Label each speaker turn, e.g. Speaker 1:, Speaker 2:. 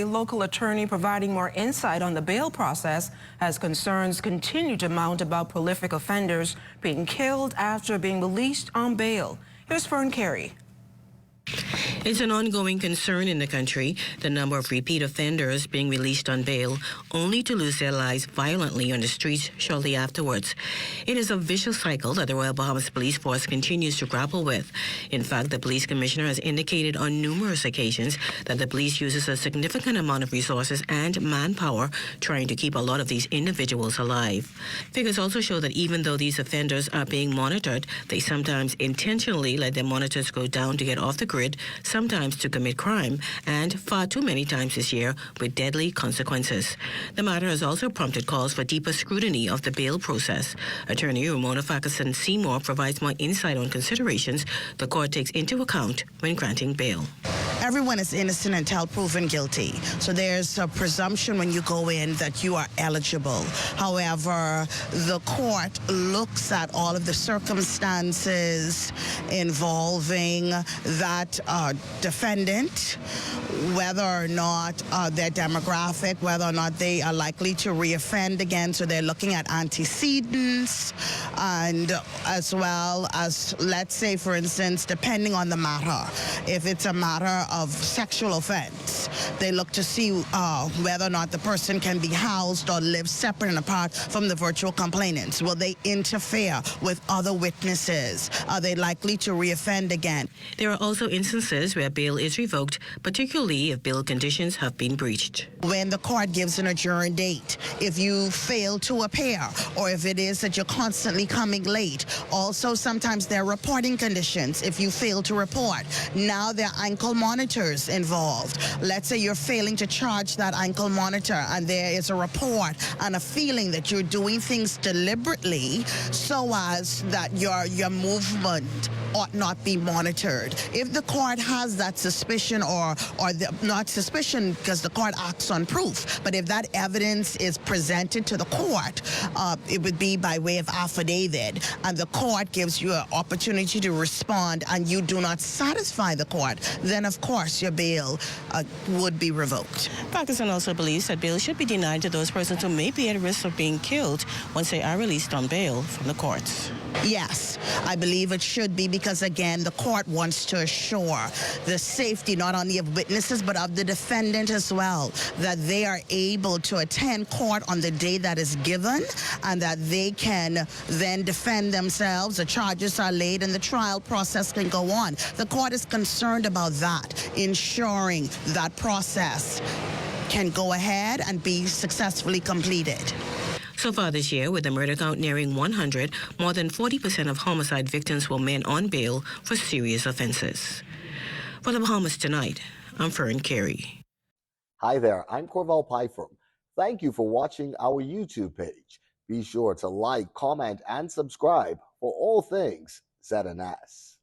Speaker 1: A local attorney providing more insight on the bail process as concerns continue to mount about prolific offenders being killed after being released on bail. Here's Fern Carey.
Speaker 2: It's an ongoing concern in the country, the number of repeat offenders being released on bail only to lose their lives violently on the streets shortly afterwards. It is a vicious cycle that the Royal Bahamas Police Force continues to grapple with. In fact, the police commissioner has indicated on numerous occasions that the police uses a significant amount of resources and manpower trying to keep a lot of these individuals alive. Figures also show that even though these offenders are being monitored, they sometimes intentionally let their monitors go down to get off the grid, sometimes to commit crime, and far too many times this year with deadly consequences. The matter has also prompted calls for deeper scrutiny of the bail process. Attorney Ramona Farquharson Seymour provides more insight on considerations the court takes into account when granting bail.
Speaker 3: Everyone is innocent until proven guilty. So there's a presumption when you go in that you are eligible. However, the court looks at all of the circumstances involving that defendant, whether or not their demographic, whether or not they are likely to reoffend again. So they're looking at antecedents, and as well as, let's say, for instance, depending on the matter, if it's a matter of sexual offense, they look to see whether or not the person can be housed or live separate and apart from the virtual complainants. Will they interfere with other witnesses? Are they likely to reoffend again?
Speaker 2: There are also instances where bail is revoked, particularly if bail conditions have been breached.
Speaker 3: When the court gives an adjourned date, if you fail to appear, or if it is that you're constantly coming late. Also, sometimes there are reporting conditions. If you fail to report, now there are ankle monitors involved. Let's say you're failing to charge that ankle monitor, and there is a report and a feeling that you're doing things deliberately so as that your movement ought not be monitored. If the court has that suspicion, or not suspicion because the court acts on proof, but if that evidence is presented to the court, it would be by way of affidavit, and the court gives you an opportunity to respond, and you do not satisfy the court, then of course your bail would be revoked.
Speaker 2: Pakistan also believes that bail should be denied to those persons who may be at risk of being killed once they are released on bail from the courts.
Speaker 3: Yes, I believe it should be, because again, the court wants to assure the safety not only of witnesses but of the defendant as well, that they are able to attend court on the day that is given, and that they can then defend themselves. The charges are laid and the trial process can go on. The court is concerned about that, ensuring that process can go ahead and be successfully completed.
Speaker 2: So far this year, with the murder count nearing 100, more than 40% of homicide victims were men on bail for serious offenses. For the Bahamas Tonight, I'm Fern Carey.
Speaker 4: Hi there, I'm Corval Pyfrom. Thank you for watching our YouTube page. Be sure to like, comment, and subscribe for all things ZNS.